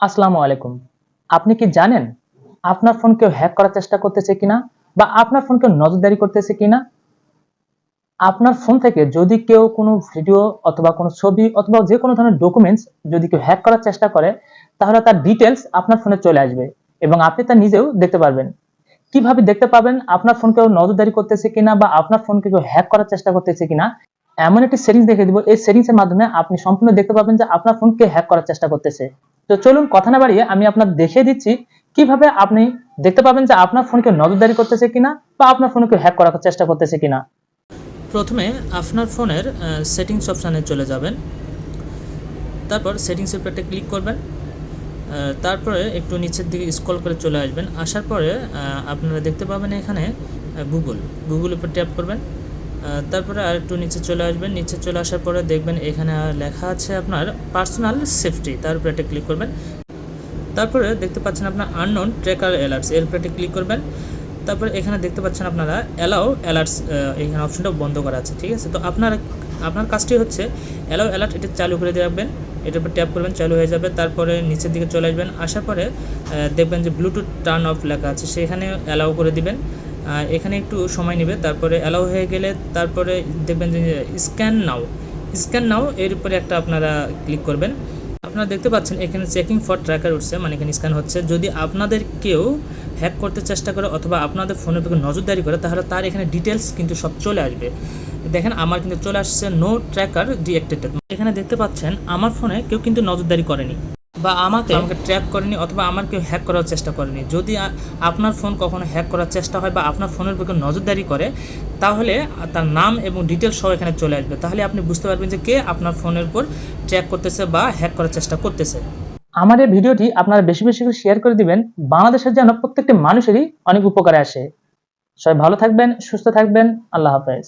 আসসালামু আলাইকুম। আপনি কি জানেন আপনার ফোন কেউ হ্যাক করার চেষ্টা করতেছে কিনা বা আপনার ফোন কেউ নজরদারি করতেছে কিনা? আপনার ফোন থেকে যদি কেউ কোনো ভিডিও অথবা কোনো ছবি অথবা যে কোনো ধরনের ডকুমেন্টস যদি কেউ হ্যাক করার চেষ্টা করে, তাহলে তার ডিটেইলস আপনার ফোনে চলে আসবে এবং আপনি তা নিজেও দেখতে পারবেন। কিভাবে দেখতে পাবেন আপনার ফোন কেউ নজরদারি করতেছে কিনা বা আপনার ফোনকে কেউ হ্যাক করার চেষ্টা করতেছে কিনা? এমন একটি সেটিংস দেখিয়ে দিব। এই সেটিংস এর মাধ্যমে আপনি সম্পূর্ণ দেখতে পাবেন যে আপনার ফোন কে হ্যাক করার চেষ্টা করতেছে। তো চলুন কথা না বাড়িয়ে আমি আপনাদের দেখিয়ে দিচ্ছি কিভাবে আপনি দেখতে পাবেন যে আপনার ফোনকে নজরদারি করতেছে কিনা বা আপনার ফোনকে হ্যাক করার চেষ্টা করতেছে কিনা। প্রথমে আপনার ফোনের সেটিংস অপশানে চলে যাবেন। তারপর সেটিংসের উপর একটা ক্লিক করবেন। তারপরে একটু নিচের দিকে স্ক্রল করে চলে আসবেন। আসার পরে আপনারা দেখতে পাবেন এখানে গুগল উপর ট্যাপ করবেন। তারপরে আর একটু নিচে চলে আসবেন। নিচে চলে আসার পরে দেখবেন এখানে লেখা আছে আপনার পার্সোনাল সেফটি, তার উপরে একটা ক্লিক করবেন। তারপরে দেখতে পাচ্ছেন আপনার আননোন ট্র্যাকার অ্যালার্টস, এর উপরে একটা ক্লিক করবেন। তারপরে এখানে দেখতে পাচ্ছেন আপনারা অ্যালাউ অ্যালার্টস, এখানে অপশনটা বন্ধ করা আছে, ঠিক আছে। তো আপনার কাজটি হচ্ছে অ্যালাউ অ্যালার্ট, এটা চালু করে রাখবেন। এটার উপর ট্যাপ করবেন, চালু হয়ে যাবে। তারপরে নিচের দিকে চলে আসবেন। আসার পরে দেখবেন যে ব্লুটুথ টার্ন অফ লেখা আছে, সেখানে অ্যালাউ করে দিবেন। এখানে একটু সময় নেবে। তারপরে অ্যালাউ হয়ে গেলে তারপরে দেখবেন যে স্ক্যান নাও এর উপরে একটা আপনারা ক্লিক করবেন। আপনারা দেখতে পাচ্ছেন এখানে চেকিং ফর ট্র্যাকার উঠছে, মানে এখানে স্ক্যান হচ্ছে। যদি আপনাদের কেউ হ্যাক করতে চেষ্টা করে অথবা আপনাদের ফোনের উপর নজরদারি করে, তাহলে তার এখানে ডিটেলস কিন্তু সব চলে আসবে। দেখেন আমার কিন্তু চলে আসছে নো ট্র্যাকার ডিএক্টেড। এখানে দেখতে পাচ্ছেন আমার ফোনে কেউ কিন্তু নজরদারি করেনি বা আমাকে ট্র্যাক করেনি অথবা আমার কেউ হ্যাক করার চেষ্টা করেনি। যদি আপনার ফোন কখনো হ্যাক করার চেষ্টা হয় বা আপনার ফোনের উপর নজরদারি করে, তাহলে তার নাম এবং ডিটেলস সব এখানে চলে আসবে। তাহলে আপনি বুঝতে পারবেন যে কে আপনার ফোনের উপর ট্র্যাক করতেছে বা হ্যাক করার চেষ্টা করতেছে। আমার এই ভিডিওটি আপনারা বেশি বেশি করে শেয়ার করে দিবেন, বাংলাদেশের যেন প্রত্যেকটি মানুষেরই অনেক উপকারে আসে। সবাই ভালো থাকবেন, সুস্থ থাকবেন। আল্লাহ হাফেজ।